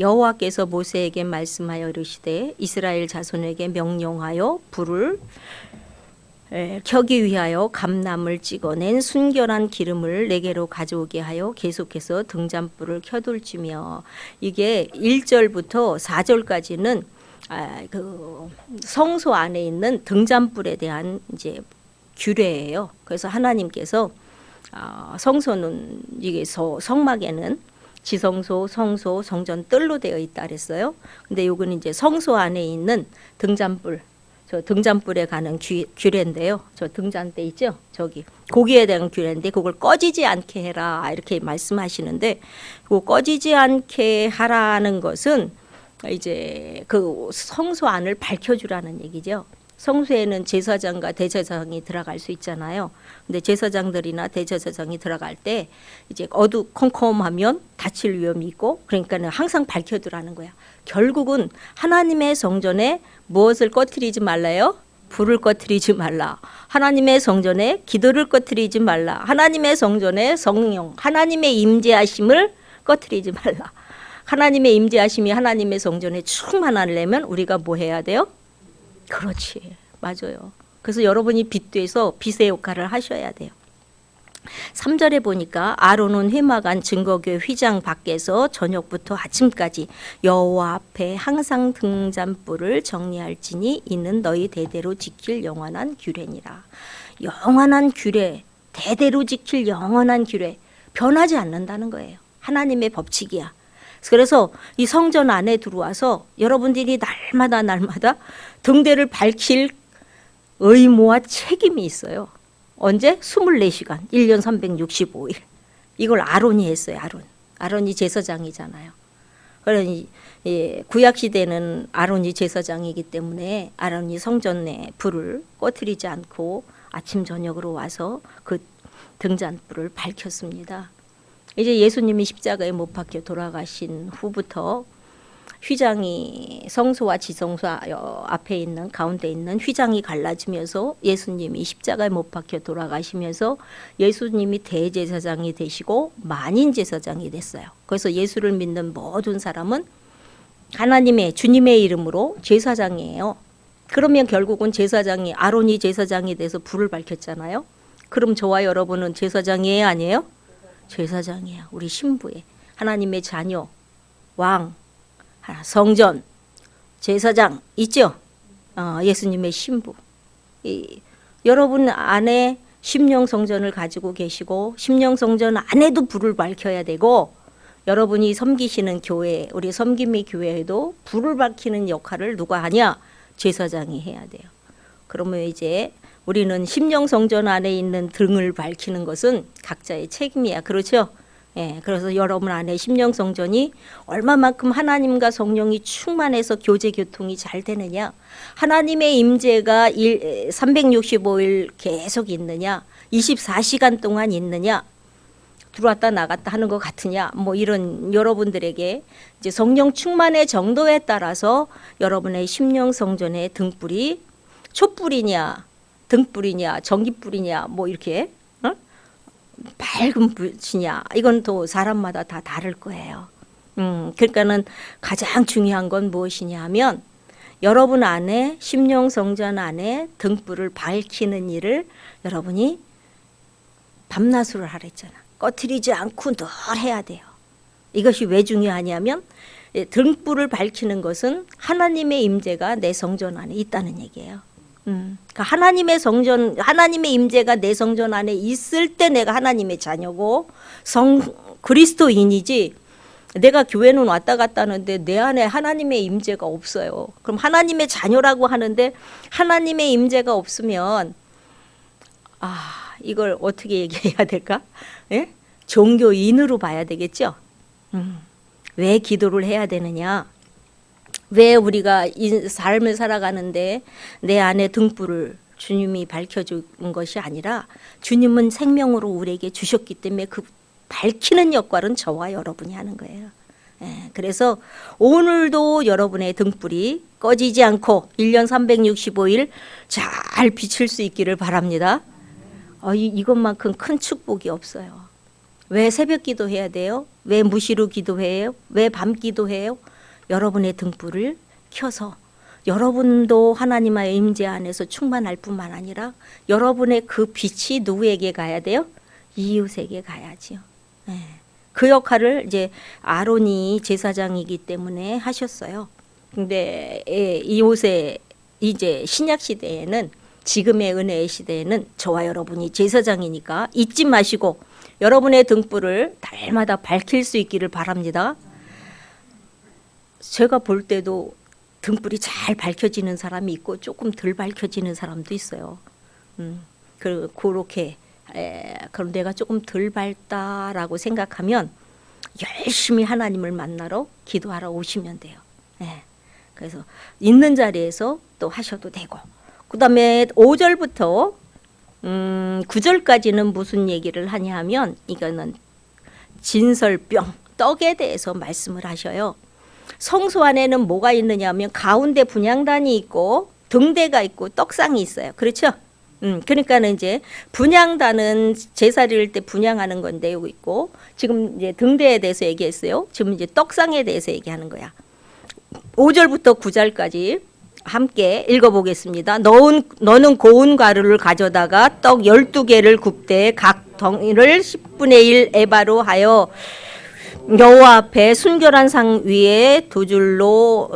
여호와께서 모세에게 말씀하여 이르시되 이스라엘 자손에게 명령하여 불을 켜기 위하여 감람을 찍어낸 순결한 기름을 내게로 가져오게 하여 계속해서 등잔불을 켜둘지며, 이게 1절부터 4절까지는 그 성소 안에 있는 등잔불에 대한 이제 규례예요. 그래서 하나님께서 성소는 이게 성막에는 지성소, 성소, 성전 뜰로 되어 있다 그랬어요. 근데 요거는 이제 성소 안에 있는 등잔불, 저 등잔불에 가는 규례인데요. 저 등잔대 있죠? 저기 거기에 대한 규례인데 그걸 꺼지지 않게 해라 이렇게 말씀하시는데, 그 꺼지지 않게 하라는 것은 이제 그 성소 안을 밝혀주라는 얘기죠. 성소에는 제사장과 대제사장이 들어갈 수 있잖아요. 근데 제사장들이나 대제사장이 들어갈 때 이제 어두컴컴하면 다칠 위험이 있고, 그러니까는 항상 밝혀두라는 거야. 결국은 하나님의 성전에 무엇을 꺼트리지 말라요? 불을 꺼트리지 말라. 하나님의 성전에 기도를 꺼트리지 말라. 하나님의 성전에 성령, 하나님의 임재하심을 꺼트리지 말라. 하나님의 임재하심이 하나님의 성전에 충만하려면 우리가 뭐 해야 돼요? 그렇지, 맞아요. 그래서 여러분이 빛돼서 빛의 역할을 하셔야 돼요. 3절에 보니까 아론은 회막안 증거궤 휘장 밖에서 저녁부터 아침까지 여호와 앞에 항상 등잔불을 정리할지니 이는 너희 대대로 지킬 영원한 규례니라. 영원한 규례, 대대로 지킬 영원한 규례, 변하지 않는다는 거예요. 하나님의 법칙이야. 그래서 이 성전 안에 들어와서 여러분들이 날마다 등대를 밝힐 의무와 책임이 있어요. 언제? 24시간, 1년 365일. 이걸 아론이 했어요. 아론이 제사장이잖아요. 그러니 구약시대는 아론이 제사장이기 때문에 아론이 성전 내 불을 꺼트리지 않고 아침 저녁으로 와서 그 등잔불을 밝혔습니다. 이제 예수님이 십자가에 못 박혀 돌아가신 후부터 휘장이 성소와 지성소 앞에 있는 가운데 있는 휘장이 갈라지면서 예수님이 십자가에 못 박혀 돌아가시면서 예수님이 대제사장이 되시고 만인 제사장이 됐어요. 그래서 예수를 믿는 모든 사람은 하나님의 주님의 이름으로 제사장이에요. 그러면 결국은 제사장이 아론이 제사장이 돼서 불을 밝혔잖아요. 그럼 저와 여러분은 제사장이에요, 아니에요? 제사장이에요. 우리 신부에 하나님의 자녀, 왕, 성전, 제사장 있죠? 예수님의 신부. 여러분 안에 심령 성전을 가지고 계시고 심령 성전 안에도 불을 밝혀야 되고, 여러분이 섬기시는 교회, 우리 섬김의 교회에도 불을 밝히는 역할을 누가 하냐? 제사장이 해야 돼요. 그러면 이제 우리는 심령 성전 안에 있는 등을 밝히는 것은 각자의 책임이야. 그렇죠? 예, 그래서 여러분 안에 심령 성전이 얼마만큼 하나님과 성령이 충만해서 교제 교통이 잘 되느냐, 하나님의 임재가 365일 계속 있느냐, 24시간 동안 있느냐, 들어왔다 나갔다 하는 것 같으냐, 뭐 이런 여러분들에게 이제 성령 충만의 정도에 따라서 여러분의 심령 성전의 등불이 촛불이냐, 등불이냐, 전기불이냐, 뭐 이렇게 밝은 불이냐, 이건 또 사람마다 다 다를 거예요. 그러니까는 가장 중요한 건 무엇이냐 하면 여러분 안에 심령 성전 안에 등불을 밝히는 일을 여러분이 밤낮으로 하랬잖아. 꺼트리지 않고 늘 해야 돼요. 이것이 왜 중요하냐면 등불을 밝히는 것은 하나님의 임재가 내 성전 안에 있다는 얘기예요. 그러니까 하나님의 성전, 하나님의 임재가 내 성전 안에 있을 때 내가 하나님의 자녀고 그리스도인이지, 내가 교회는 왔다 갔다 하는데 내 안에 하나님의 임재가 없어요. 그럼 하나님의 자녀라고 하는데 하나님의 임재가 없으면 이걸 어떻게 얘기해야 될까? 예? 종교인으로 봐야 되겠죠. 왜 기도를 해야 되느냐? 왜 우리가 이 삶을 살아가는데 내 안에 등불을 주님이 밝혀준 것이 아니라 주님은 생명으로 우리에게 주셨기 때문에 그 밝히는 역할은 저와 여러분이 하는 거예요. 예, 그래서 오늘도 여러분의 등불이 꺼지지 않고 1년 365일 잘 비칠 수 있기를 바랍니다. 이것만큼 큰 축복이 없어요. 왜 새벽 기도해야 돼요? 왜 무시로 기도해요? 왜 밤 기도해요? 여러분의 등불을 켜서 여러분도 하나님의 임재 안에서 충만할 뿐만 아니라 여러분의 그 빛이 누구에게 가야 돼요? 이웃에게 가야지요. 네. 그 역할을 이제 아론이 제사장이기 때문에 하셨어요. 근데 이웃에 이제 신약 시대에는, 지금의 은혜의 시대에는 저와 여러분이 제사장이니까 잊지 마시고 여러분의 등불을 달마다 밝힐 수 있기를 바랍니다. 제가 볼 때도 등불이 잘 밝혀지는 사람이 있고 조금 덜 밝혀지는 사람도 있어요. 그렇게 그럼 내가 조금 덜 밝다라고 생각하면 열심히 하나님을 만나러 기도하러 오시면 돼요. 예. 그래서 있는 자리에서 또 하셔도 되고, 그 다음에 5절부터 9절까지는 무슨 얘기를 하냐 하면, 이거는 진설병, 떡에 대해서 말씀을 하셔요. 성소 안에는 뭐가 있느냐 하면 가운데 분향단이 있고 등대가 있고 떡상이 있어요. 그렇죠? 그러니까는 이제 분향단은 제사 드릴 때 분향하는 건데 여기 있고, 지금 이제 등대에 대해서 얘기했어요. 지금 이제 떡상에 대해서 얘기하는 거야. 5절부터 9절까지 함께 읽어보겠습니다. 너는 고운 가루를 가져다가 떡 12개를 굽되 각 덩이를 10분의 1 에바로 하여 여호와 앞에 순결한 상 위에 두 줄로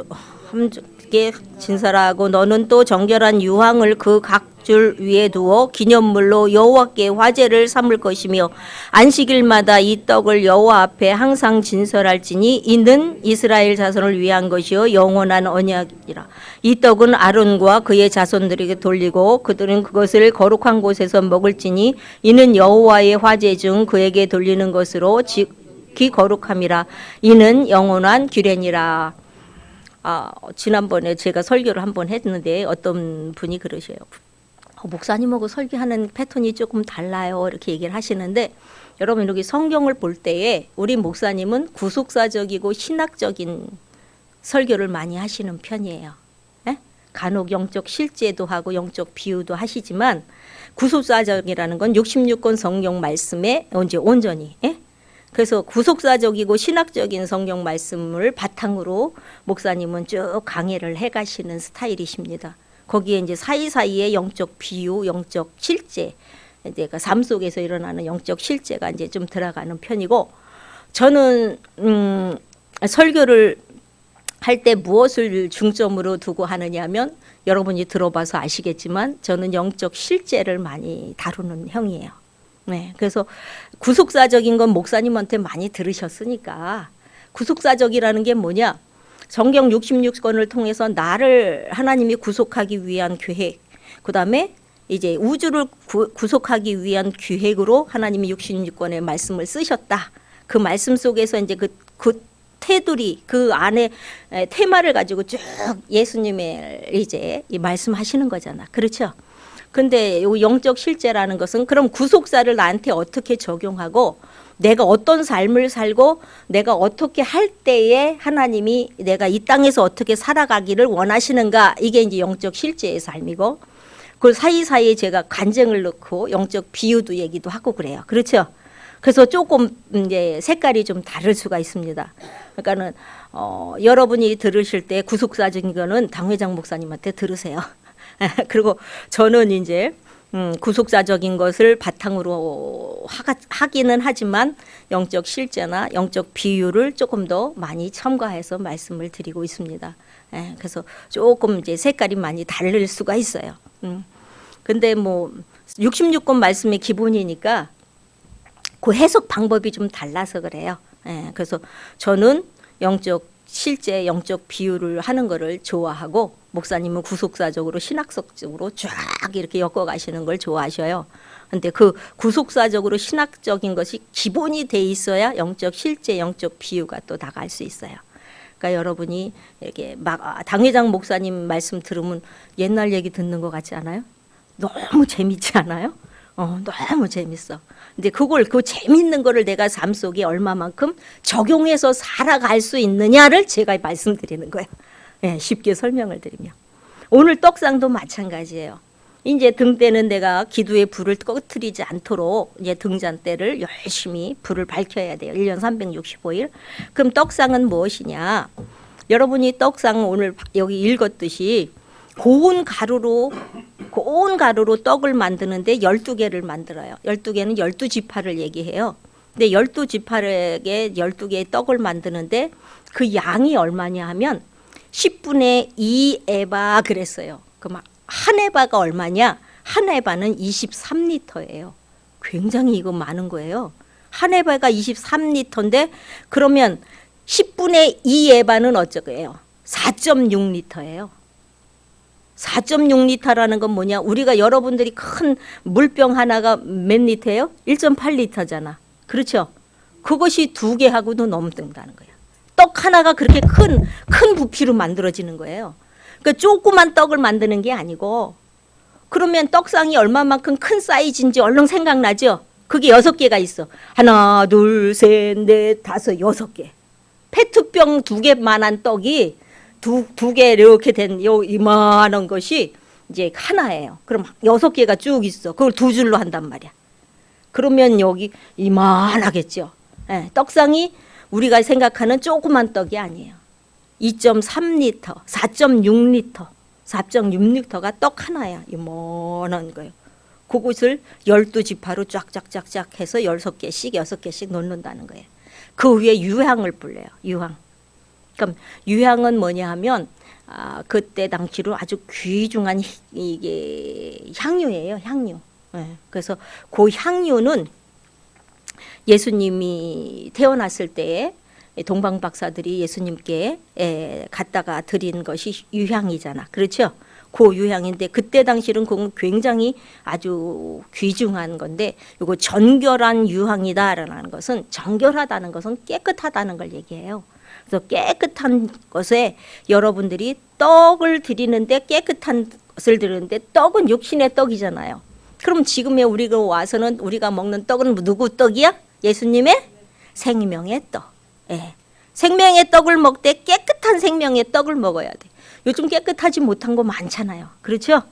함께 진설하고, 너는 또 정결한 유황을 그 각 줄 위에 두어 기념물로 여호와께 화제를 삼을 것이며, 안식일마다 이 떡을 여호와 앞에 항상 진설할지니 이는 이스라엘 자손을 위한 것이요 영원한 언약이라. 이 떡은 아론과 그의 자손들에게 돌리고 그들은 그것을 거룩한 곳에서 먹을지니 이는 여호와의 화제 중 그에게 돌리는 것으로 기 거룩함이라. 이는 영원한 규례니라. 지난번에 제가 설교를 한번 했는데 어떤 분이 그러셔요. 목사님하고 설교하는 패턴이 조금 달라요, 이렇게 얘기를 하시는데, 여러분 여기 성경을 볼 때에 우리 목사님은 구속사적이고 신학적인 설교를 많이 하시는 편이에요. 에? 간혹 영적 실제도 하고 영적 비유도 하시지만 구속사적이라는 건 66권 성경 말씀에 이제 온전히, 그래서 구속사적이고 신학적인 성경 말씀을 바탕으로 목사님은 쭉 강해를 해가시는 스타일이십니다. 거기에 이제 사이사이에 영적 비유, 영적 실제, 내가 삶 속에서 일어나는 영적 실제가 이제 좀 들어가는 편이고, 저는 설교를 할 때 무엇을 중점으로 두고 하느냐면, 여러분이 들어봐서 아시겠지만 저는 영적 실제를 많이 다루는 형이에요. 네, 그래서 구속사적인 건 목사님한테 많이 들으셨으니까, 구속사적이라는 게 뭐냐? 성경 66권을 통해서 나를 하나님이 구속하기 위한 계획, 그 다음에 이제 우주를 구속하기 위한 계획으로 하나님이 66권의 말씀을 쓰셨다. 그 말씀 속에서 이제 그 테두리, 그 안에 테마를 가지고 쭉 예수님의 이제 말씀하시는 거잖아. 그렇죠? 근데 요 영적 실제라는 것은, 그럼 구속사를 나한테 어떻게 적용하고 내가 어떤 삶을 살고 내가 어떻게 할 때에 하나님이 내가 이 땅에서 어떻게 살아가기를 원하시는가, 이게 이제 영적 실제의 삶이고, 그 사이사이에 제가 간증을 넣고 영적 비유도 얘기도 하고 그래요. 그렇죠? 그래서 조금 이제 색깔이 좀 다를 수가 있습니다. 그러니까는 여러분이 들으실 때 구속사적인 거는 당회장 목사님한테 들으세요. 그리고 저는 이제 구속사적인 것을 바탕으로 하기는 하지만 영적 실제나 영적 비유를 조금 더 많이 첨가해서 말씀을 드리고 있습니다. 그래서 조금 이제 색깔이 많이 다를 수가 있어요. 근데 뭐 66권 말씀의 기본이니까 그 해석 방법이 좀 달라서 그래요. 그래서 저는 영적 실제 영적 비유를 하는 거를 좋아하고, 목사님은 구속사적으로 신학적으로 쫙 이렇게 엮어가시는 걸 좋아하셔요. 근데 그 구속사적으로 신학적인 것이 기본이 돼 있어야 영적 실제 영적 비유가 또 나갈 수 있어요. 그러니까 여러분이 이렇게 막 당회장 목사님 말씀 들으면 옛날 얘기 듣는 것 같지 않아요? 너무 재밌지 않아요? 너무 재밌어. 근데 그 재밌는 거를 내가 삶 속에 얼마만큼 적용해서 살아갈 수 있느냐를 제가 말씀드리는 거예요. 쉽게 설명을 드리면. 오늘 떡상도 마찬가지예요. 이제 등대는 내가 기도의 불을 꺼트리지 않도록 이제 등잔대를 열심히 불을 밝혀야 돼요. 1년 365일. 그럼 떡상은 무엇이냐? 여러분이 떡상 오늘 여기 읽었듯이 고운 가루로 떡을 만드는데 12개를 만들어요. 12개는 12지파를 얘기해요. 근데 12지파에게 12개의 떡을 만드는데 그 양이 얼마냐 하면 10분의 2 에바 그랬어요. 그럼 한 에바가 얼마냐? 한 에바는 23리터예요. 굉장히 이거 많은 거예요. 한 에바가 23리터인데 그러면 10분의 2 에바는 어쩌게요? 4.6리터예요. 4.6리터라는 건 뭐냐? 우리가 여러분들이 큰 물병 하나가 몇 리터예요? 1.8리터잖아. 그렇죠? 그것이 2개하고도 넘는다는 거예요. 떡 하나가 그렇게 큰 부피로 만들어지는 거예요. 그러니까 조그만 떡을 만드는 게 아니고 그러면 떡상이 얼마만큼 큰 사이즈인지 얼른 생각나죠? 그게 6개가 있어. 하나, 둘, 셋, 넷, 다섯, 6개. 페트병 2개만한 떡이 두 개 이렇게 된 요 이만한 것이 이제 하나예요. 그럼 6개가 쭉 있어. 그걸 2줄로 한단 말이야. 그러면 여기 이만하겠죠. 네, 떡상이 우리가 생각하는 조그만 떡이 아니에요. 2.3리터, 4.6리터, 4.6리터가 떡 하나야. 이만한 거예요. 그것을 12지파로 쫙쫙쫙쫙 해서 6개씩 넣는다는 거예요. 그 위에 유향을 불려요. 유향. 그럼 유향은 뭐냐 하면 그때 당시로 아주 귀중한 이게 향유예요. 향유. 네. 그래서 그 향유는 예수님이 태어났을 때에 동방 박사들이 예수님께 갖다가 드린 것이 유향이잖아. 그렇죠? 그 유향인데 그때 당시는 그건 굉장히 아주 귀중한 건데 이거 정결한 유향이다라는 것은 정결하다는 것은 깨끗하다는 걸 얘기해요. 그래서 깨끗한 것에 여러분들이 떡을 드리는데 깨끗한 것을 드리는데 떡은 육신의 떡이잖아요. 그럼 지금에 우리가 와서는 우리가 먹는 떡은 누구 떡이야? 예수님의 생명의 떡. 예. 생명의 떡을 먹되 깨끗한 생명의 떡을 먹어야 돼. 요즘 깨끗하지 못한 거 많잖아요. 그렇죠?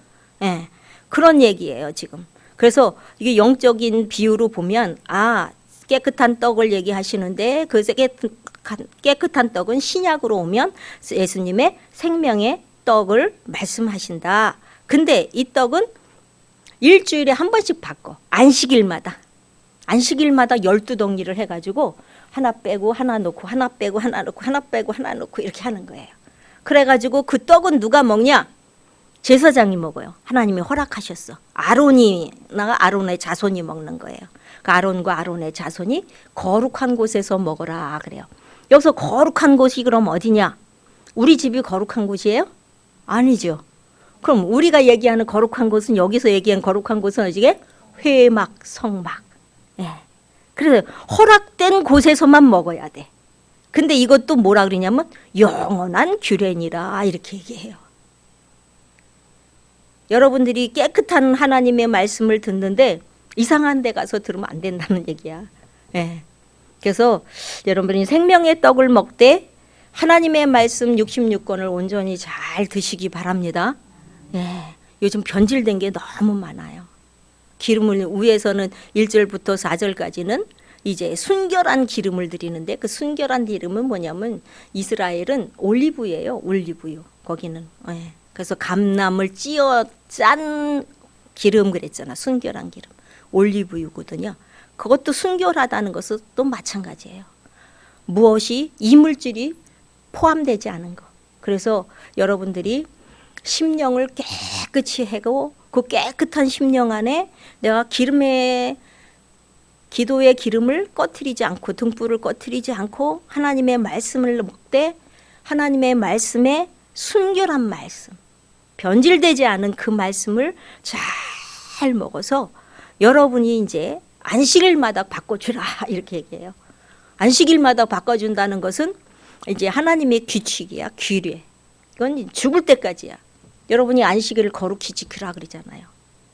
예. 그런 얘기예요, 지금. 그래서 이게 영적인 비유로 보면 깨끗한 떡을 얘기하시는데 그 깨끗한 떡은 신약으로 오면 예수님의 생명의 떡을 말씀하신다. 근데 이 떡은 일주일에 한 번씩 바꿔. 안식일마다 12덩이를 해가지고 하나 빼고 하나 놓고 하나 빼고 하나 놓고 하나 빼고 하나 놓고 이렇게 하는 거예요. 그래가지고 그 떡은 누가 먹냐? 제사장이 먹어요. 하나님이 허락하셨어. 아론의 자손이 먹는 거예요. 그 아론과 아론의 자손이 거룩한 곳에서 먹어라 그래요. 여기서 거룩한 곳이 그럼 어디냐? 우리 집이 거룩한 곳이에요? 아니죠. 그럼 우리가 얘기하는 거룩한 곳은 여기서 얘기한 거룩한 곳은 어디게? 회막, 성막. 예. 그래서 허락된 곳에서만 먹어야 돼. 근데 이것도 뭐라 그러냐면 영원한 규례니라 이렇게 얘기해요. 여러분들이 깨끗한 하나님의 말씀을 듣는데 이상한 데 가서 들으면 안 된다는 얘기야. 예. 그래서 여러분이 생명의 떡을 먹되 하나님의 말씀 66권을 온전히 잘 드시기 바랍니다. 예. 요즘 변질된 게 너무 많아요. 기름을 위에서는 1절부터 4절까지는 이제 순결한 기름을 드리는데 그 순결한 기름은 뭐냐면 이스라엘은 올리브예요. 올리브유. 거기는. 예. 그래서 감람을 찧어 짠 기름 그랬잖아. 순결한 기름. 올리브유거든요. 그것도 순결하다는 것은 또 마찬가지예요. 무엇이 이물질이 포함되지 않은 거. 그래서 여러분들이 심령을 깨끗이 하고 그 깨끗한 심령 안에 내가 기도의 기름을 꺼트리지 않고 등불을 꺼트리지 않고 하나님의 말씀을 먹되 하나님의 말씀에 순결한 말씀 변질되지 않은 그 말씀을 잘 먹어서 여러분이 이제 안식일마다 바꿔주라 이렇게 얘기해요. 안식일마다 바꿔준다는 것은 이제 하나님의 규칙이야. 규례. 이건 죽을 때까지야. 여러분이 안식일을 거룩히 지키라 그러잖아요.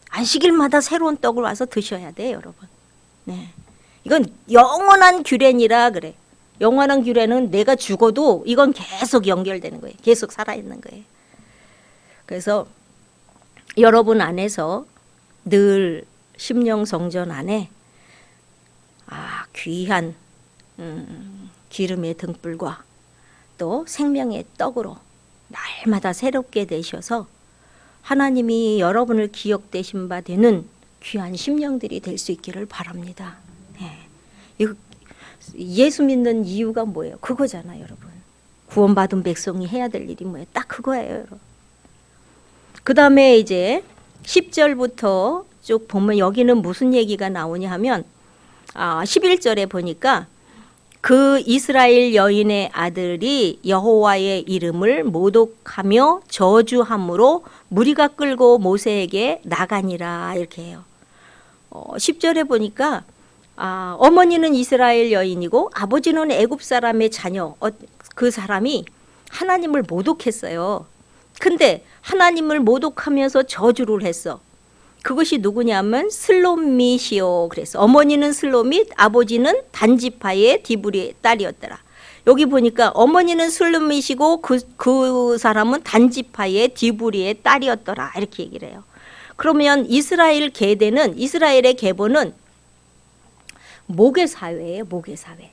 안식일마다 새로운 떡을 와서 드셔야 돼 여러분. 네. 이건 영원한 규례니라 그래. 영원한 규례는 내가 죽어도 이건 계속 연결되는 거예요. 계속 살아있는 거예요. 그래서 여러분 안에서 늘 심령 성전 안에 귀한 기름의 등불과 또 생명의 떡으로 날마다 새롭게 되셔서 하나님이 여러분을 기억되신 바 되는 귀한 심령들이 될 수 있기를 바랍니다. 예수 믿는 이유가 뭐예요? 그거잖아요, 여러분. 구원받은 백성이 해야 될 일이 뭐예요? 딱 그거예요, 여러분. 그 다음에 이제 10절부터 쭉 보면 여기는 무슨 얘기가 나오냐 하면 11절에 보니까 그 이스라엘 여인의 아들이 여호와의 이름을 모독하며 저주함으로 무리가 끌고 모세에게 나가니라 이렇게 해요. 10절에 보니까 어머니는 이스라엘 여인이고 아버지는 애굽 사람의 자녀. 그 사람이 하나님을 모독했어요. 근데 하나님을 모독하면서 저주를 했어. 그것이 누구냐면 슬로밋이요. 그래서 어머니는 슬로밋, 아버지는 단지파의 디브리의 딸이었더라. 여기 보니까 어머니는 슬로밋이고 그 사람은 단지파의 디브리의 딸이었더라. 이렇게 얘기를 해요. 그러면 이스라엘 계대는, 이스라엘의 계보는 모계사회예요. 모계사회.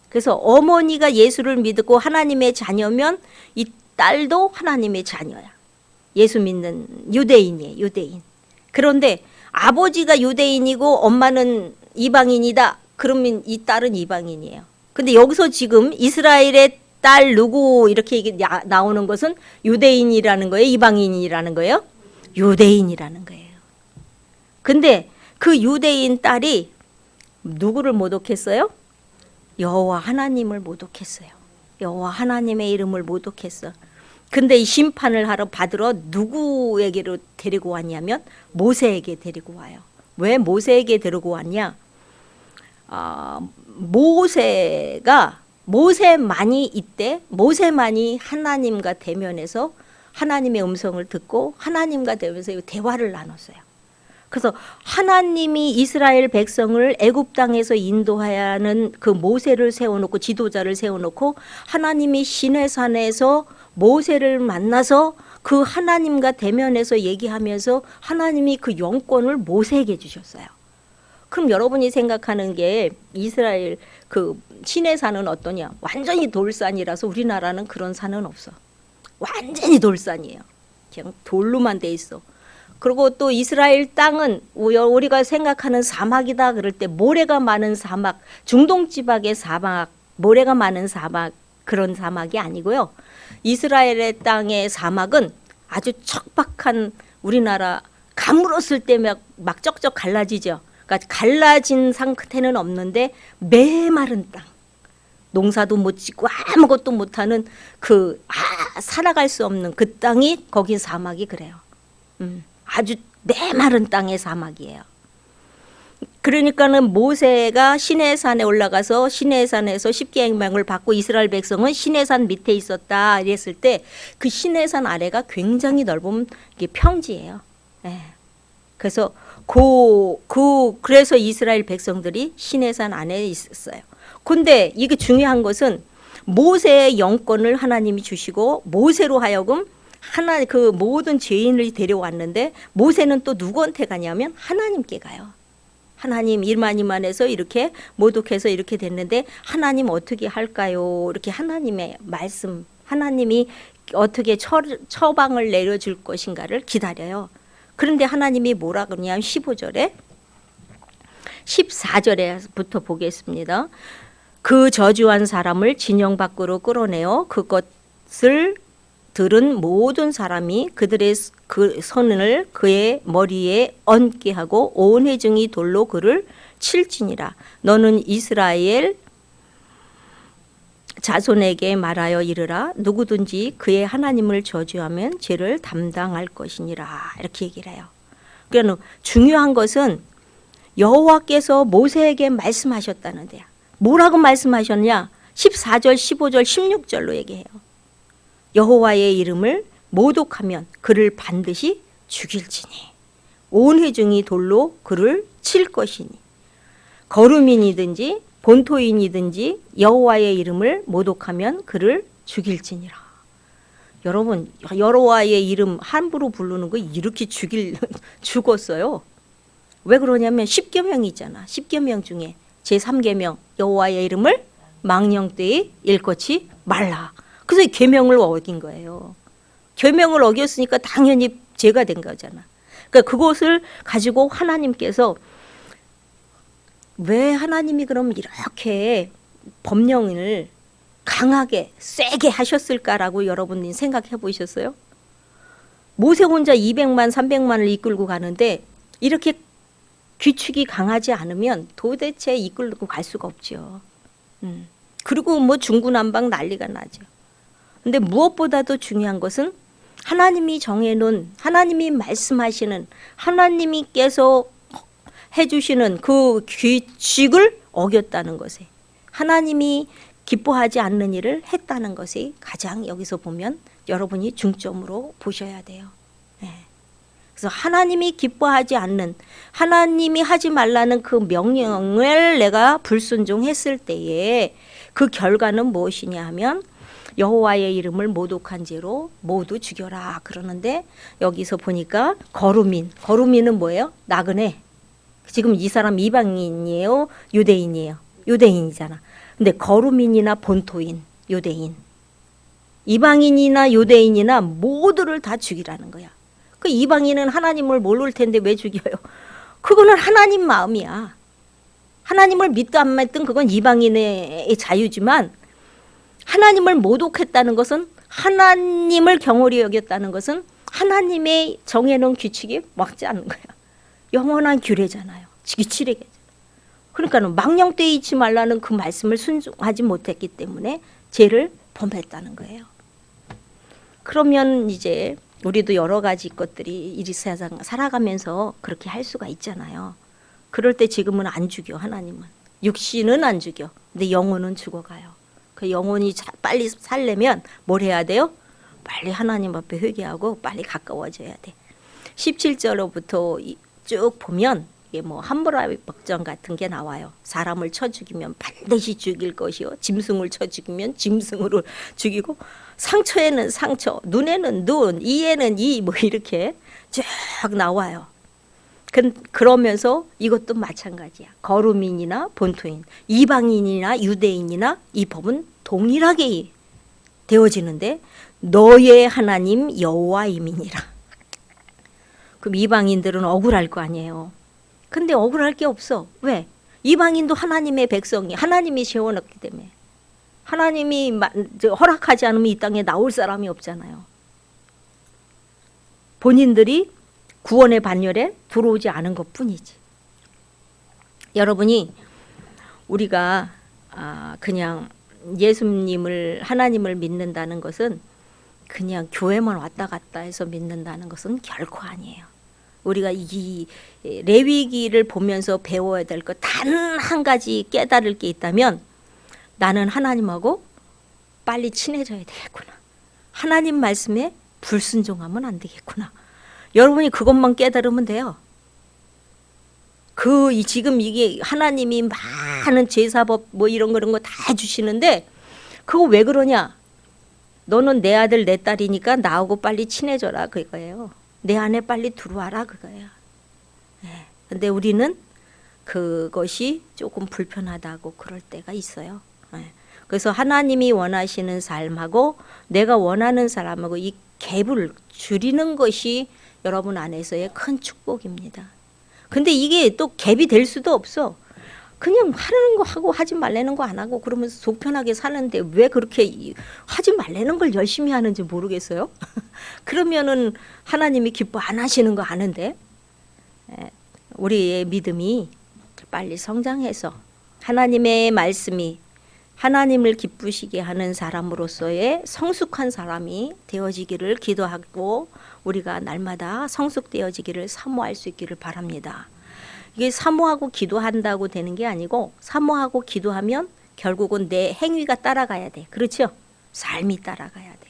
그래서 어머니가 예수를 믿고 하나님의 자녀면 이 딸도 하나님의 자녀야. 예수 믿는 유대인이에요. 유대인. 그런데 아버지가 유대인이고 엄마는 이방인이다. 그러면 이 딸은 이방인이에요. 근데 여기서 지금 이스라엘의 딸 누구 이렇게 나오는 것은 유대인이라는 거예요? 이방인이라는 거예요? 유대인이라는 거예요. 근데 그 유대인 딸이 누구를 모독했어요? 여호와 하나님을 모독했어요. 여호와 하나님의 이름을 모독했어. 근데 이 심판을 받으러 누구에게로 데리고 왔냐면 모세에게 데리고 와요. 왜 모세에게 데리고 왔냐? 모세만이 이때 모세만이 하나님과 대면해서 하나님의 음성을 듣고 하나님과 대면해서 대화를 나눴어요. 그래서 하나님이 이스라엘 백성을 애굽 땅에서 인도해야 하는 그 모세를 세워놓고 지도자를 세워놓고 하나님이 시내산에서 모세를 만나서 그 하나님과 대면해서 얘기하면서 하나님이 그 영권을 모세에게 주셨어요. 그럼 여러분이 생각하는 게 이스라엘 그 시내산은 어떠냐? 완전히 돌산이라서 우리나라는 그런 산은 없어. 완전히 돌산이에요. 그냥 돌로만 돼 있어. 그리고 또 이스라엘 땅은 우리가 생각하는 사막이다 그럴 때 모래가 많은 사막, 중동 지방의 사막, 모래가 많은 사막 그런 사막이 아니고요. 이스라엘의 땅의 사막은 아주 척박한 우리나라 가물었을 때 막 쩍쩍 갈라지죠. 그러니까 갈라진 상태는 없는데 메마른 땅. 농사도 못 짓고 아무것도 못하는 살아갈 수 없는 그 땅이 거기 사막이 그래요. 아주 메마른 땅의 사막이에요. 그러니까는 모세가 시내산에 올라가서 시내산에서 십계명을 받고 이스라엘 백성은 시내산 밑에 있었다 이랬을 때 그 시내산 아래가 굉장히 넓은 평지예요. 네. 그래서 그래서 이스라엘 백성들이 시내산 안에 있었어요. 근데 이게 중요한 것은 모세의 영권을 하나님이 주시고 모세로 하여금 그 모든 죄인을 데려왔는데 모세는 또 누구한테 가냐면 하나님께 가요. 하나님 이만해서 이렇게 모독해서 이렇게 됐는데 하나님 어떻게 할까요? 이렇게 하나님의 말씀, 하나님이 어떻게 처방을 내려줄 것인가를 기다려요. 그런데 하나님이 뭐라 그러냐면 15절에 14절에부터 보겠습니다. 그 저주한 사람을 진영 밖으로 끌어내어 그것을 들은 모든 사람이 그들의 그 손을 그의 머리에 얹게 하고 온 회중이 돌로 그를 칠지니라. 너는 이스라엘 자손에게 말하여 이르라. 누구든지 그의 하나님을 저주하면 죄를 담당할 것이니라. 이렇게 얘기를 해요. 그러니까 중요한 것은 여호와께서 모세에게 말씀하셨다는데요. 뭐라고 말씀하셨냐? 14절, 15절, 16절로 얘기해요. 여호와의 이름을 모독하면 그를 반드시 죽일지니 온 회중이 돌로 그를 칠 것이니 거루민이든지 본토인이든지 여호와의 이름을 모독하면 그를 죽일지니라. 여러분 여호와의 이름 함부로 부르는 거 이렇게 죽었어요. 왜 그러냐면 10계명이 있잖아. 10계명 중에 제3계명 여호와의 이름을 망령되이 일컫지 말라. 그래서 계명을 어긴 거예요. 계명을 어겼으니까 당연히 죄가 된 거잖아. 그러니까 그것을 가지고 하나님께서 왜 하나님이 그럼 이렇게 법령을 강하게 세게 하셨을까라고 여러분이 생각해 보셨어요? 모세 혼자 200만 300만을 이끌고 가는데 이렇게 규칙이 강하지 않으면 도대체 이끌고 갈 수가 없죠. 그리고 뭐 중구난방 난리가 나죠. 근데 무엇보다도 중요한 것은 하나님이 정해놓은, 하나님이 말씀하시는, 하나님께서 해주시는 그 규칙을 어겼다는 것에, 하나님이 기뻐하지 않는 일을 했다는 것이 가장 여기서 보면 여러분이 중점으로 보셔야 돼요. 그래서 하나님이 기뻐하지 않는, 하나님이 하지 말라는 그 명령을 내가 불순종했을 때에 그 결과는 무엇이냐 하면 여호와의 이름을 모독한 죄로 모두 죽여라 그러는데, 여기서 보니까 거루민은 뭐예요? 나그네. 지금 이 사람 이방인이에요? 유대인이에요? 유대인이잖아. 근데 거루민이나 본토인, 유대인, 이방인이나 유대인이나 모두를 다 죽이라는 거야. 그 이방인은 하나님을 모를 텐데 왜 죽여요? 그거는 하나님 마음이야. 하나님을 믿든 안 믿든 그건 이방인의 자유지만, 하나님을 모독했다는 것은, 하나님을 경홀히 여겼다는 것은 하나님의 정해놓은 규칙이 막지 않는 거야. 영원한 규례잖아요. 규칙이잖아요. 그러니까 망령되이 잊지 말라는 그 말씀을 순종하지 못했기 때문에 죄를 범했다는 거예요. 그러면 이제 우리도 여러 가지 것들이 이 세상 살아가면서 그렇게 할 수가 있잖아요. 그럴 때 지금은 안 죽여. 하나님은 육신은 안 죽여. 근데 영혼은 죽어가요. 그 영혼이 빨리 살려면 뭘 해야 돼요? 빨리 하나님 앞에 회개하고 빨리 가까워져야 돼. 17절로부터 쭉 보면 이게 뭐 함무라비 법정 같은 게 나와요. 사람을 쳐 죽이면 반드시 죽일 것이요, 짐승을 쳐 죽이면 짐승으로 죽이고, 상처에는 상처, 눈에는 눈, 이에는 이, 뭐 이렇게 쭉 나와요. 그러면서 이것도 마찬가지야. 거루민이나 본토인, 이방인이나 유대인이나 이 법은 동일하게 되어지는데 너의 하나님 여호와임이니라. 그럼 이방인들은 억울할 거 아니에요. 근데 억울할 게 없어. 왜? 이방인도 하나님의 백성이, 하나님이 세워놨기 때문에. 하나님이 허락하지 않으면 이 땅에 나올 사람이 없잖아요. 본인들이 구원의 반열에 들어오지 않은 것뿐이지. 여러분이 우리가 그냥 예수님을, 하나님을 믿는다는 것은 그냥 교회만 왔다 갔다 해서 믿는다는 것은 결코 아니에요. 우리가 이 레위기를 보면서 배워야 될 것 단 한 가지 깨달을 게 있다면, 나는 하나님하고 빨리 친해져야 되겠구나. 하나님 말씀에 불순종하면 안 되겠구나. 여러분이 그것만 깨달으면 돼요. 지금 이게 하나님이 많은 제사법 뭐 이런 거 다 주시는데 그거 왜 그러냐? 너는 내 아들 내 딸이니까 나하고 빨리 친해져라 그거예요. 내 안에 빨리 들어와라 그거예요. 근데 우리는 그것이 조금 불편하다고 그럴 때가 있어요. 그래서 하나님이 원하시는 삶하고 내가 원하는 사람하고 이 갭을 줄이는 것이 여러분 안에서의 큰 축복입니다. 근데 이게 또 갭이 될 수도 없어. 그냥 하는 거 하고 하지 말라는 거 안 하고 그러면서 속편하게 사는데 왜 그렇게 하지 말라는 걸 열심히 하는지 모르겠어요. 그러면은 하나님이 기뻐 안 하시는 거 아는데, 우리의 믿음이 빨리 성장해서 하나님의 말씀이 하나님을 기쁘시게 하는 사람으로서의 성숙한 사람이 되어지기를 기도하고 우리가 날마다 성숙되어지기를 사모할 수 있기를 바랍니다. 이게 사모하고 기도한다고 되는 게 아니고, 사모하고 기도하면 결국은 내 행위가 따라가야 돼. 그렇죠? 삶이 따라가야 돼.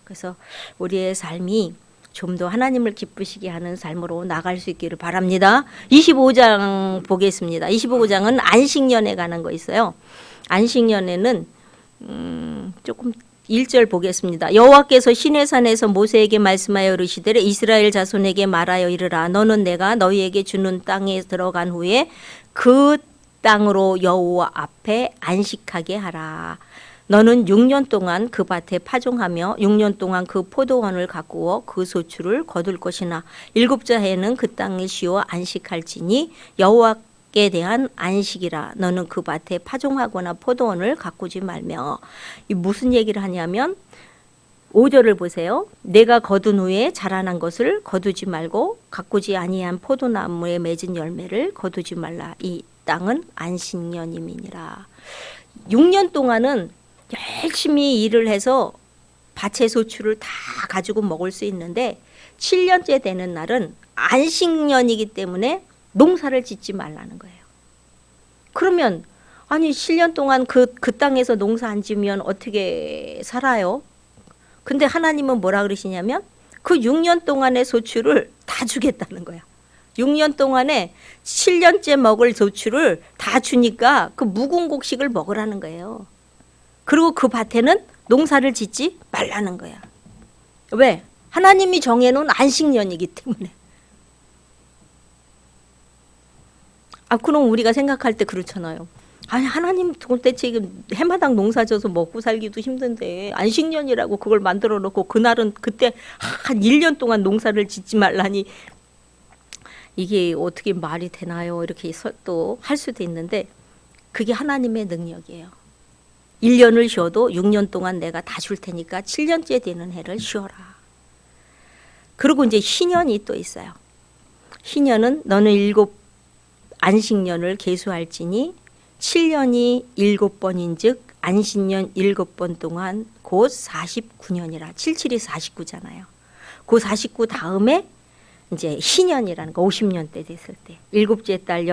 그래서 우리의 삶이 좀 더 하나님을 기쁘시게 하는 삶으로 나갈 수 있기를 바랍니다. 25장 보겠습니다. 25장은 안식년에 관한 거 있어요. 안식년에는 조금 1절 보겠습니다. 여호와께서 시내산에서 모세에게 말씀하여 이르시되 이스라엘 자손에게 말하여 이르라. 너는 내가 너희에게 주는 땅에 들어간 후에 그 땅으로 여호와 앞에 안식하게 하라. 너는 6년 동안 그 밭에 파종하며 6년 동안 그 포도원을 가꾸어 그 소출을 거둘 것이나 7째 해에는 그 땅에 쉬어 안식할지니 여호와께 대한 안식이라. 너는 그 밭에 파종하거나 포도원을 가꾸지 말며. 이 무슨 얘기를 하냐면 5절을 보세요. 내가 거둔 후에 자라난 것을 거두지 말고 가꾸지 아니한 포도나무에 맺은 열매를 거두지 말라. 이 땅은 안식년임이니라. 6년 동안은 열심히 일을 해서 밭의 소출을 다 가지고 먹을 수 있는데 7년째 되는 날은 안식년이기 때문에 농사를 짓지 말라는 거예요. 그러면 아니 7년 동안 그 땅에서 농사 안 지으면 어떻게 살아요? 근데 하나님은 뭐라 그러시냐면 그 6년 동안의 소출을 다 주겠다는 거야. 6년 동안에 7년째 먹을 소출을 다 주니까 그 묵은 곡식을 먹으라는 거예요. 그리고 그 밭에는 농사를 짓지 말라는 거야. 왜? 하나님이 정해놓은 안식년이기 때문에. 그럼 우리가 생각할 때 그렇잖아요. 아니 하나님 도대체 지금 해마당 농사 져서 먹고 살기도 힘든데 안식년이라고 그걸 만들어 놓고 그날은 그때 한 1년 동안 농사를 짓지 말라니 이게 어떻게 말이 되나요? 이렇게 또 할 수도 있는데 그게 하나님의 능력이에요. 1년을 쉬어도 6년 동안 내가 다 줄 테니까 7년째 되는 해를 쉬어라. 그리고 이제 희년이 또 있어요. 희년은 너는 7 안식년을 계수할지니 7년이 7번인 즉 안식년 7번 동안 곧 49년이라. 77이 49잖아요. 그 49 다음에 이제 희년이라는 거 50년 때 됐을 때 7째 달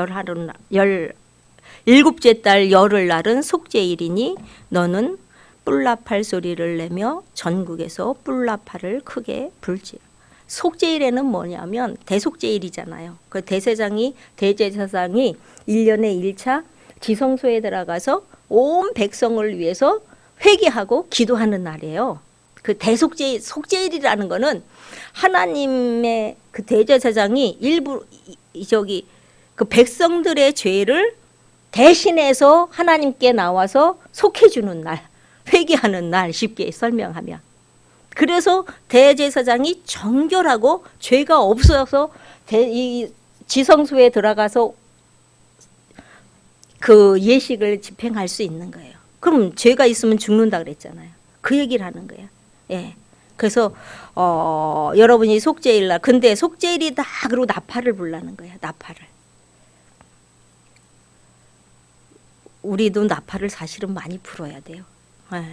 일곱째 달 열흘날은 속죄일이니 너는 뿔나팔 소리를 내며 전국에서 뿔나팔을 크게 불지. 속죄일에는 뭐냐면 대속죄일이잖아요. 그 대제사장이 1년에 1차 지성소에 들어가서 온 백성을 위해서 회개하고 기도하는 날이에요. 그 속죄일이라는 거는 하나님의 그 대제사장이 일부 그 백성들의 죄를 대신해서 하나님께 나와서 속해주는 날, 회개하는 날, 쉽게 설명하면. 그래서 대제사장이 정결하고 죄가 없어서 이 지성소에 들어가서 그 예식을 집행할 수 있는 거예요. 그럼 죄가 있으면 죽는다 그랬잖아요. 그 얘기를 하는 거예요. 예. 그래서 여러분이 속죄일날, 근데 속죄일이다 그러고 나팔을 불라는 거예요. 나팔을. 우리도 나팔을 사실은 많이 불어야 돼요. 예.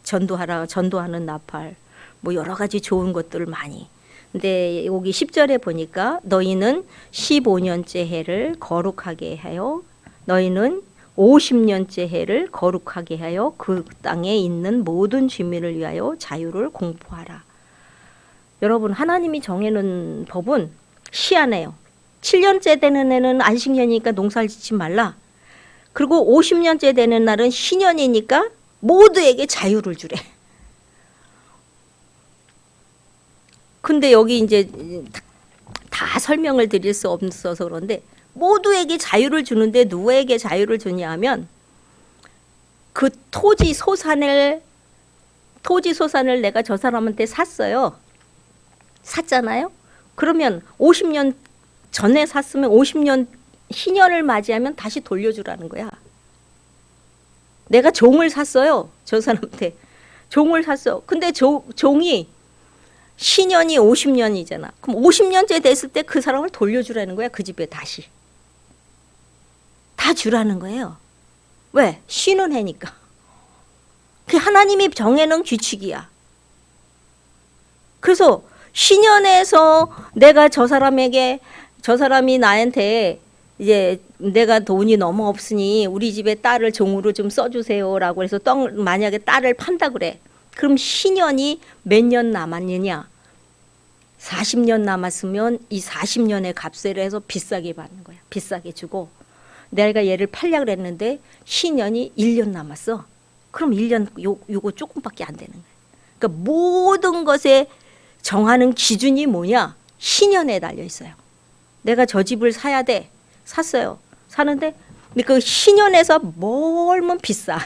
전도하는 나팔, 뭐 여러 가지 좋은 것들 많이. 근데 여기 10절에 보니까 너희는 15년째 해를 거룩하게 하여 너희는 50년째 해를 거룩하게 하여 그 땅에 있는 모든 주민을 위하여 자유를 공포하라. 여러분 하나님이 정해놓은 법은 희한해요. 7년째 되는 해는 안식년이니까 농사를 짓지 말라. 그리고 50년째 되는 날은 희년이니까 모두에게 자유를 주래. 근데 여기 이제 다 설명을 드릴 수 없어서 그런데 모두에게 자유를 주는데 누구에게 자유를 주냐 하면 그 토지 소산을 내가 저 사람한테 샀어요. 샀잖아요. 그러면 50년 전에 샀으면 50년 희년을 맞이하면 다시 돌려주라는 거야. 내가 종을 샀어요. 저 사람한테. 종을 샀어. 근데 종이 신년이 50년이잖아. 그럼 50년째 됐을 때 그 사람을 돌려주라는 거야. 그 집에 다시. 다 주라는 거예요. 왜? 쉬는 해니까. 그게 하나님이 정해놓은 규칙이야. 그래서 신년에서 내가 저 사람이 나한테 이제 내가 돈이 너무 없으니 우리 집에 딸을 종으로 좀 써주세요라고 해서 만약에 딸을 판다 그래. 그럼 신년이 몇 년 남았느냐? 40년 남았으면 이 40년의 값을 해서 비싸게 받는 거야. 비싸게 주고 내가 얘를 팔려고 그랬는데 신년이 1년 남았어. 그럼 1년 요거 조금밖에 안 되는 거예요. 그러니까 모든 것에 정하는 기준이 뭐냐? 희년에 달려 있어요. 내가 저 집을 사야 돼. 샀어요. 사는데 그 희년에서 멀면 비싸.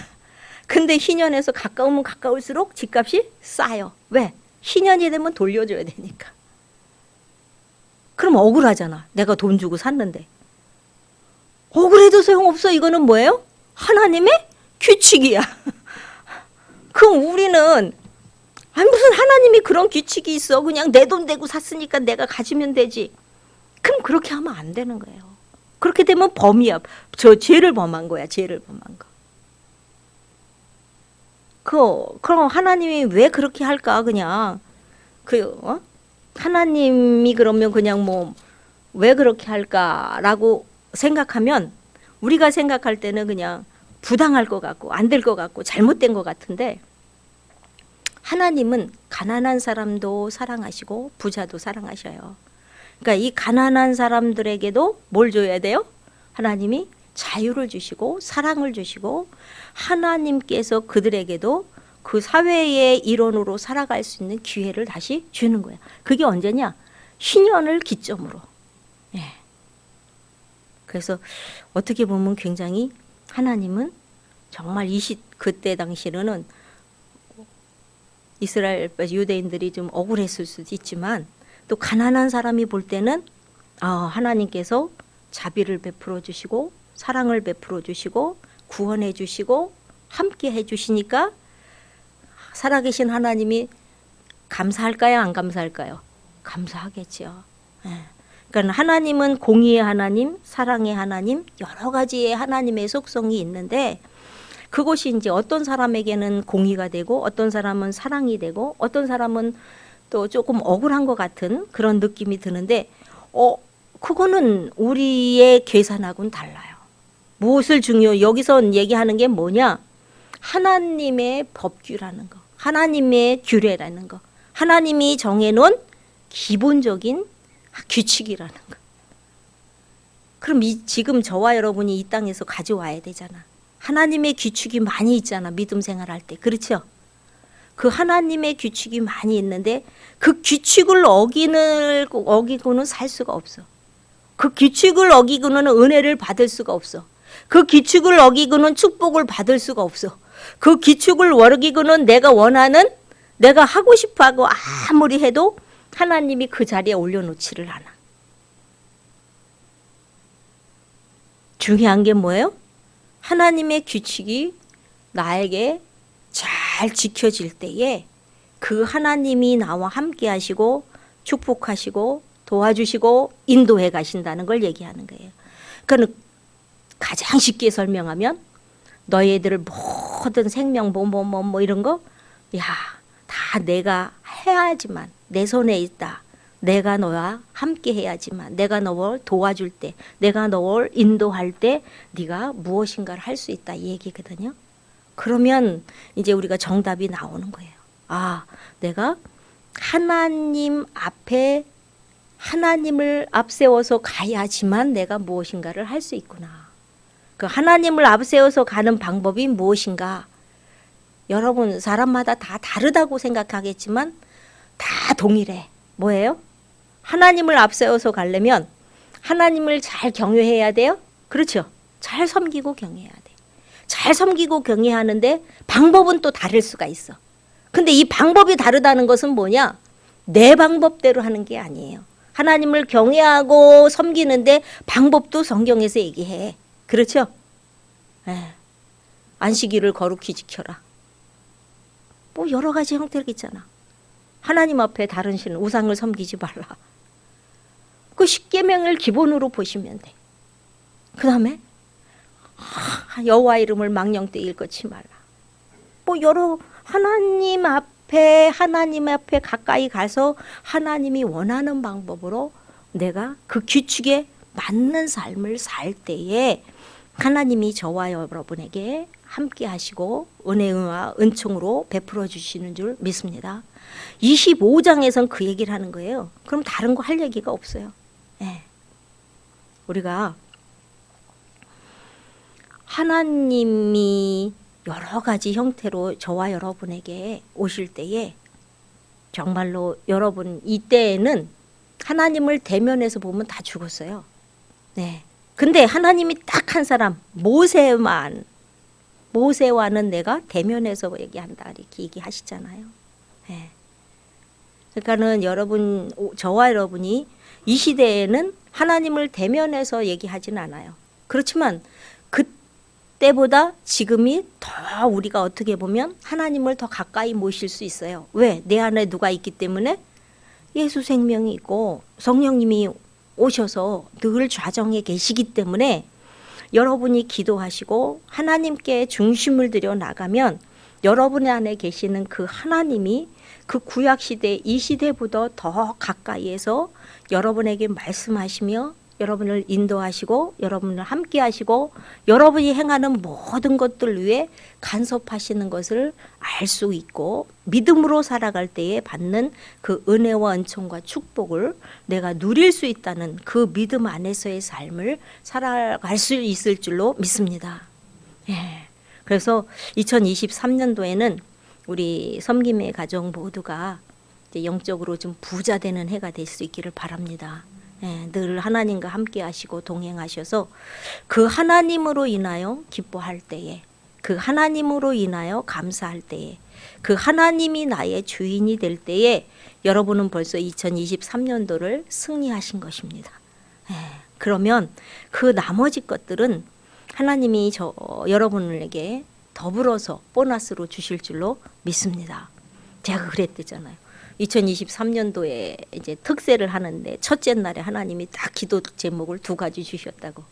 근데 희년에서 가까우면 가까울수록 집값이 싸요. 왜? 희년이 되면 돌려줘야 되니까. 그럼 억울하잖아. 내가 돈 주고 샀는데. 억울해도 소용없어. 이거는 뭐예요? 하나님의 규칙이야. 그럼 우리는 아니 무슨 하나님이 그런 규칙이 있어. 그냥 내 돈 대고 샀으니까 내가 가지면 되지. 그럼 그렇게 하면 안 되는 거예요. 그렇게 되면 범이야. 저 죄를 범한 거야. 죄를 범한 거. 그럼 하나님이 왜 그렇게 할까? 그냥 하나님이 그러면 그냥 뭐 왜 그렇게 할까라고 생각하면 우리가 생각할 때는 그냥 부당할 것 같고 안 될 것 같고 잘못된 것 같은데 하나님은 가난한 사람도 사랑하시고 부자도 사랑하셔요. 그러니까 이 가난한 사람들에게도 뭘 줘야 돼요? 하나님이 자유를 주시고 사랑을 주시고 하나님께서 그들에게도 그 사회의 일원으로 살아갈 수 있는 기회를 다시 주는 거예요. 그게 언제냐? 희년을 기점으로. 예. 그래서 어떻게 보면 굉장히 하나님은 정말 그때 당시로는 이스라엘 유대인들이 좀 억울했을 수도 있지만 또 가난한 사람이 볼 때는 하나님께서 자비를 베풀어 주시고 사랑을 베풀어 주시고 구원해 주시고 함께 해 주시니까 살아계신 하나님이 감사할까요? 안 감사할까요? 감사하겠죠. 그러니까 하나님은 공의의 하나님, 사랑의 하나님, 여러 가지의 하나님의 속성이 있는데 그것이 이제 어떤 사람에게는 공의가 되고 어떤 사람은 사랑이 되고 어떤 사람은 또 조금 억울한 것 같은 그런 느낌이 드는데 그거는 우리의 계산하고는 달라요. 무엇을 여기서 얘기하는 게 뭐냐? 하나님의 법규라는 거, 하나님의 규례라는 거, 하나님이 정해놓은 기본적인 규칙이라는 거. 그럼 지금 저와 여러분이 이 땅에서 가져와야 되잖아. 하나님의 규칙이 많이 있잖아. 믿음 생활할 때. 그렇죠? 그 하나님의 규칙이 많이 있는데 그 규칙을 어기고는 살 수가 없어. 그 규칙을 어기고는 은혜를 받을 수가 없어. 그 규칙을 어기고는 축복을 받을 수가 없어. 그 규칙을 어기고는 내가 원하는 내가 하고 싶어하고 아무리 해도 하나님이 그 자리에 올려놓지를 않아. 중요한 게 뭐예요? 하나님의 규칙이 나에게 잘 지켜질 때에 그 하나님이 나와 함께 하시고 축복하시고 도와주시고 인도해 가신다는 걸 얘기하는 거예요. 그러니까 가장 쉽게 설명하면 너희들 모든 생명 뭐 이런 거 다 내가 해야지만 내 손에 있다. 내가 너와 함께 해야지만 내가 너를 도와줄 때 내가 너를 인도할 때 네가 무엇인가를 할 수 있다 이 얘기거든요. 그러면 이제 우리가 정답이 나오는 거예요. 내가 하나님 앞에 하나님을 앞세워서 가야지만 내가 무엇인가를 할 수 있구나. 그 하나님을 앞세워서 가는 방법이 무엇인가? 여러분 사람마다 다 다르다고 생각하겠지만 다 동일해. 뭐예요? 하나님을 앞세워서 가려면 하나님을 잘 경외해야 돼요. 그렇죠? 잘 섬기고 경외해야 돼. 잘 섬기고 경외하는데 방법은 또 다를 수가 있어. 근데 이 방법이 다르다는 것은 뭐냐? 내 방법대로 하는 게 아니에요. 하나님을 경외하고 섬기는데 방법도 성경에서 얘기해. 그렇죠? 안식일을 거룩히 지켜라. 뭐 여러 가지 형태가 있잖아. 하나님 앞에 다른 신 우상을 섬기지 말라. 그 십계명을 기본으로 보시면 돼. 그 다음에 여호와 이름을 망령되 일컫지 말라. 뭐 여러 하나님 앞에 가까이 가서 하나님이 원하는 방법으로 내가 그 규칙에 맞는 삶을 살 때에 하나님이 저와 여러분에게 함께 하시고 은혜와 은총으로 베풀어 주시는 줄 믿습니다. 25장에선 그 얘기를 하는 거예요. 그럼 다른 거 할 얘기가 없어요. 우리가 하나님이 여러 가지 형태로 저와 여러분에게 오실 때에 정말로 여러분 이때에는 하나님을 대면해서 보면 다 죽었어요. 네. 근데 하나님이 딱 한 사람 모세와는 내가 대면해서 얘기한다 이렇게 얘기하시잖아요. 네. 그러니까는 여러분 저와 여러분이 이 시대에는 하나님을 대면해서 얘기하진 않아요. 그렇지만 그때보다 지금이 더 우리가 어떻게 보면 하나님을 더 가까이 모실 수 있어요. 왜? 내 안에 누가 있기 때문에 예수 생명이 있고 성령님이 오셔서 늘 좌정에 계시기 때문에 여러분이 기도하시고 하나님께 중심을 들여 나가면 여러분 안에 계시는 그 하나님이 그 구약시대 이 시대보다 더 가까이에서 여러분에게 말씀하시며 여러분을 인도하시고 여러분을 함께 하시고 여러분이 행하는 모든 것들 위해 간섭하시는 것을 알 수 있고 믿음으로 살아갈 때에 받는 그 은혜와 은총과 축복을 내가 누릴 수 있다는 그 믿음 안에서의 삶을 살아갈 수 있을 줄로 믿습니다. 예. 그래서 2023년도에는 우리 섬김의 가정 모두가 이제 영적으로 좀 부자 되는 해가 될 수 있기를 바랍니다. 예, 늘 하나님과 함께 하시고 동행하셔서 그 하나님으로 인하여 기뻐할 때에 그 하나님으로 인하여 감사할 때에 그 하나님이 나의 주인이 될 때에 여러분은 벌써 2023년도를 승리하신 것입니다. 예, 그러면 그 나머지 것들은 하나님이 여러분에게 더불어서 보너스로 주실 줄로 믿습니다. 제가 그랬대잖아요. 2023년도에 이제 특세를 하는데 첫째 날에 하나님이 딱 기도 제목을 2가지 주셨다고.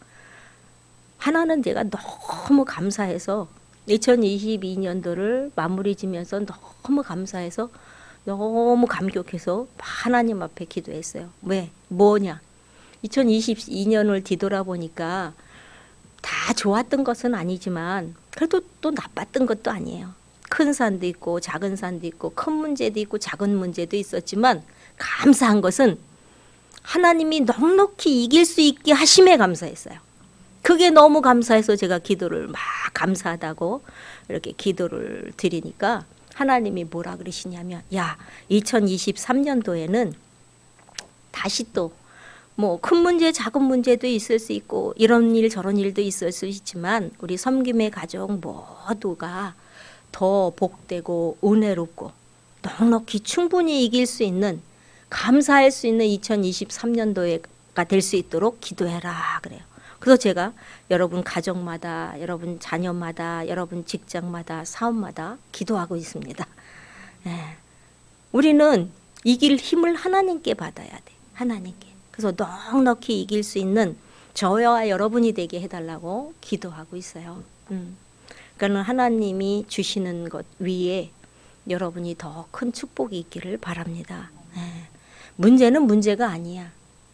하나는 제가 너무 감사해서 2022년도를 마무리 지면서 너무 감사해서 너무 감격해서 하나님 앞에 기도했어요. 왜? 뭐냐? 2022년을 뒤돌아보니까 다 좋았던 것은 아니지만 그래도 또 나빴던 것도 아니에요. 큰 산도 있고 작은 산도 있고 큰 문제도 있고 작은 문제도 있었지만 감사한 것은 하나님이 넉넉히 이길 수 있게 하심에 감사했어요. 그게 너무 감사해서 제가 기도를 막 감사하다고 이렇게 기도를 드리니까 하나님이 뭐라 그러시냐면 야 2023년도에는 다시 또 뭐 큰 문제 작은 문제도 있을 수 있고 이런 일 저런 일도 있을 수 있지만 우리 섬김의 가족 모두가 더 복되고 은혜롭고 넉넉히 충분히 이길 수 있는 감사할 수 있는 2023년도가 될 수 있도록 기도해라 그래요. 그래서 제가 여러분 가정마다 여러분 자녀마다 여러분 직장마다 사업마다 기도하고 있습니다. 예. 우리는 이길 힘을 하나님께 받아야 돼. 하나님께. 그래서 넉넉히 이길 수 있는 저와 여러분이 되게 해달라고 기도하고 있어요. 그러니까 하나님이 주시는 것 위에 여러분이 더 큰 축복이 있기를 바랍니다. 예. 문제는 문제가 아니야.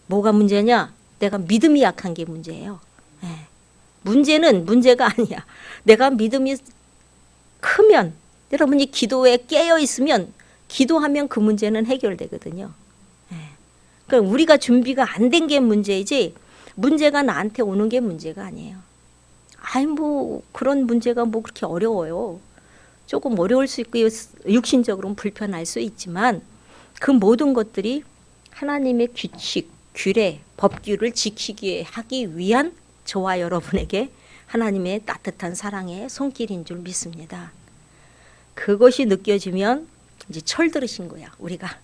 뭐가 문제냐? 내가 믿음이 약한 게 문제예요. 예. 문제는 문제가 아니야. 내가 믿음이 크면 여러분이 기도에 깨어 있으면 기도하면 그 문제는 해결되거든요. 예. 그러니까 우리가 준비가 안 된 게 문제이지 문제가 나한테 오는 게 문제가 아니에요. 아이 뭐 그런 문제가 뭐 그렇게 어려워요. 조금 어려울 수 있고 육신적으로는 불편할 수 있지만 그 모든 것들이 하나님의 규칙, 규례, 법규를 지키게 하기 위한 저와 여러분에게 하나님의 따뜻한 사랑의 손길인 줄 믿습니다. 그것이 느껴지면 이제 철들으신 거야. 우리가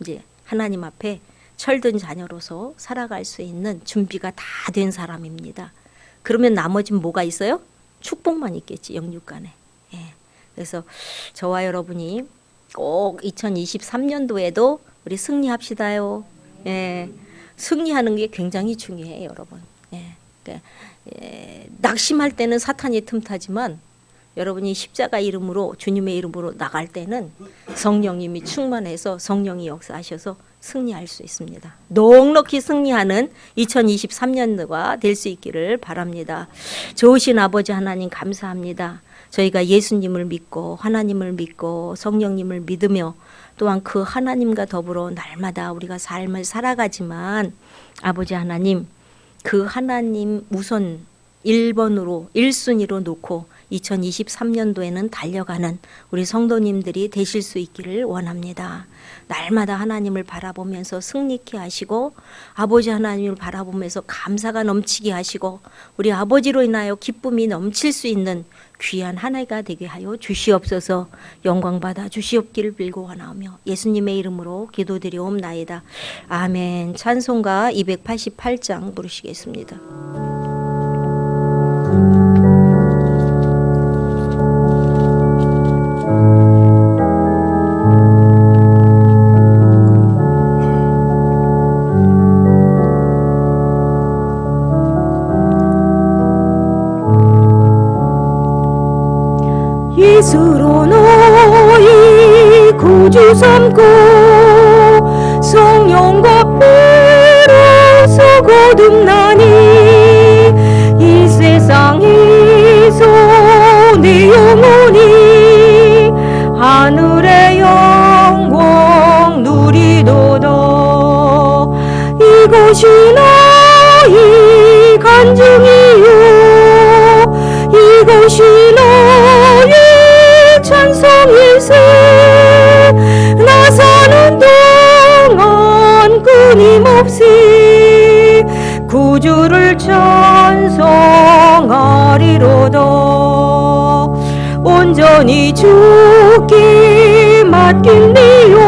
이제 하나님 앞에 철든 자녀로서 살아갈 수 있는 준비가 다 된 사람입니다. 그러면 나머지는 뭐가 있어요? 축복만 있겠지, 영육간에. 예. 그래서 저와 여러분이 꼭 2023년도에도 우리 승리합시다요. 예. 승리하는 게 굉장히 중요해요, 여러분. 예. 그러니까 낙심할 때는 사탄이 틈타지만 여러분이 십자가 이름으로 주님의 이름으로 나갈 때는 성령님이 충만해서 성령이 역사하셔서 승리할 수 있습니다. 넉넉히 승리하는 2023년도가 될 수 있기를 바랍니다. 좋으신 아버지 하나님 감사합니다. 저희가 예수님을 믿고 하나님을 믿고 성령님을 믿으며 또한 그 하나님과 더불어 날마다 우리가 삶을 살아가지만 아버지 하나님 그 하나님 우선 1번으로 1순위로 놓고 2023년도에는 달려가는 우리 성도님들이 되실 수 있기를 원합니다. 날마다 하나님을 바라보면서 승리케 하시고 아버지 하나님을 바라보면서 감사가 넘치게 하시고 우리 아버지로 인하여 기쁨이 넘칠 수 있는 귀한 한 해가 되게 하여 주시옵소서. 영광 받아 주시옵기를 빌고 원하오며 예수님의 이름으로 기도드리옵나이다. 아멘. 찬송가 288장 부르시겠습니다. 예수로 너희 구주 삼고 성령과 피로서 거듭나니 이 세상에서 내 영혼이 하늘의 영광 누리도다. 이것이 너희 간증이요 이것이 너희 찬송일세. 나 사는 동안 끊임없이 구주를 찬송하리로다. 온전히 주께 맡길리요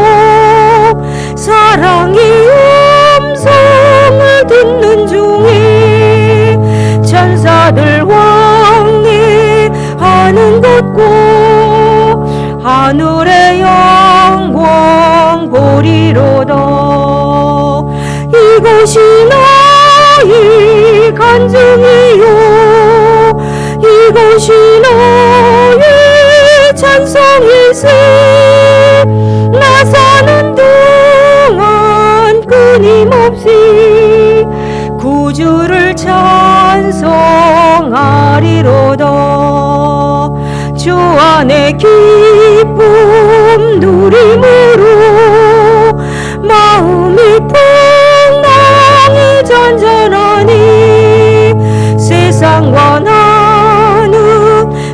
사랑의 음성을 듣는 중에 천사들 왕래하는 곳과 하늘의 영광 보리로다. 이것이 너희 간증이요 이것이 너희 찬송일세. 나 사는 동안 끊임없이 구주를 찬송하리로다. 주 안에 기쁨 누림으로 마음이 풍랑이 잔잔하니 세상과 나는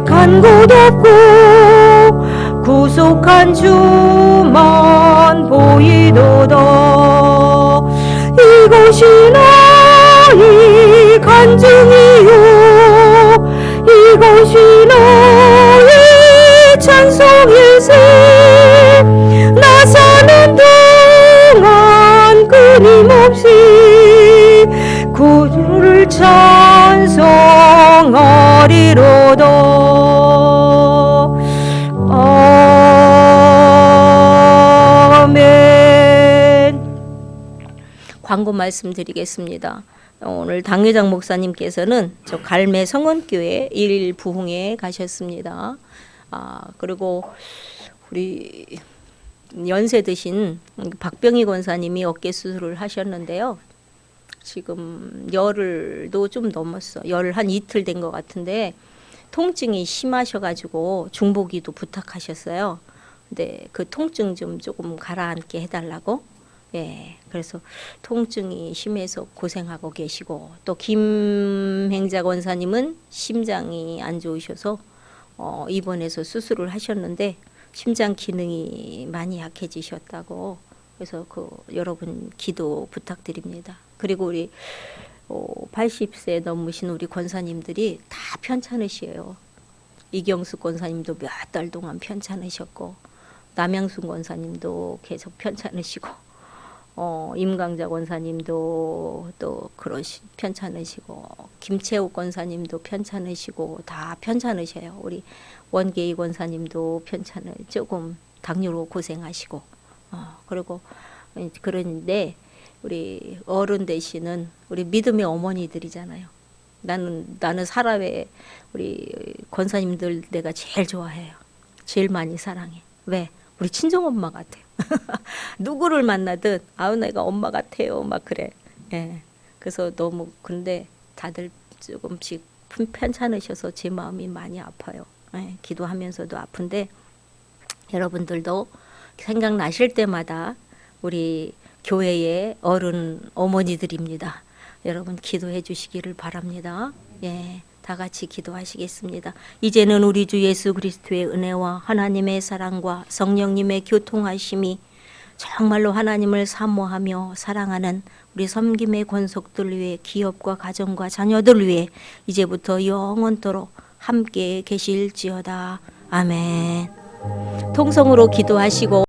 간 곳 없고 구속한 주만 보이도다. 이것이 너희 간증이요 이것이 너희 찬송일세. 나 사는 동안 끊임없이 구주를 찬송하리로다. 아멘. 광고 말씀드리겠습니다. 오늘 당회장 목사님께서는 저 갈매 성원교회 1일 부흥에 가셨습니다. 그리고 우리 연세 드신 박병희 권사님이 어깨 수술을 하셨는데요. 지금 열흘도 좀 넘었어. 열 한 이틀 된 것 같은데 통증이 심하셔가지고 중보기도 부탁하셨어요. 근데 그 통증 좀 조금 가라앉게 해달라고. 예, 그래서 통증이 심해서 고생하고 계시고 또 김행자 권사님은 심장이 안 좋으셔서 입원해서 수술을 하셨는데 심장 기능이 많이 약해지셨다고. 그래서 여러분 기도 부탁드립니다. 그리고 우리 80세 넘으신 우리 권사님들이 다 편찮으시에요. 이경수 권사님도 몇 달 동안 편찮으셨고 남양순 권사님도 계속 편찮으시고 임강자 권사님도 또 편찮으시고 김채욱 권사님도 편찮으시고 다 편찮으셔요. 우리 원계희 권사님도 조금 당뇨로 고생하시고 그리고 그런데 우리 어른 되시는 우리 믿음의 어머니들이잖아요. 나는 사람의 우리 권사님들 내가 제일 좋아해요. 제일 많이 사랑해. 왜? 우리 친정엄마 같아요. 누구를 만나든 내가 엄마 같아요 막 그래. 예. 그래서 너무 근데 다들 조금씩 편찮으셔서 제 마음이 많이 아파요. 예. 기도하면서도 아픈데 여러분들도 생각나실 때마다 우리 교회의 어른 어머니들입니다. 여러분 기도해 주시기를 바랍니다. 예. 다 같이 기도하시겠습니다. 이제는 우리 주 예수 그리스도의 은혜와 하나님의 사랑과 성령님의 교통하심이 정말로 하나님을 사모하며 사랑하는 우리 섬김의 권속들 위해 기업과 가정과 자녀들 위해 이제부터 영원토록 함께 계실지어다. 아멘. 통성으로 기도하시고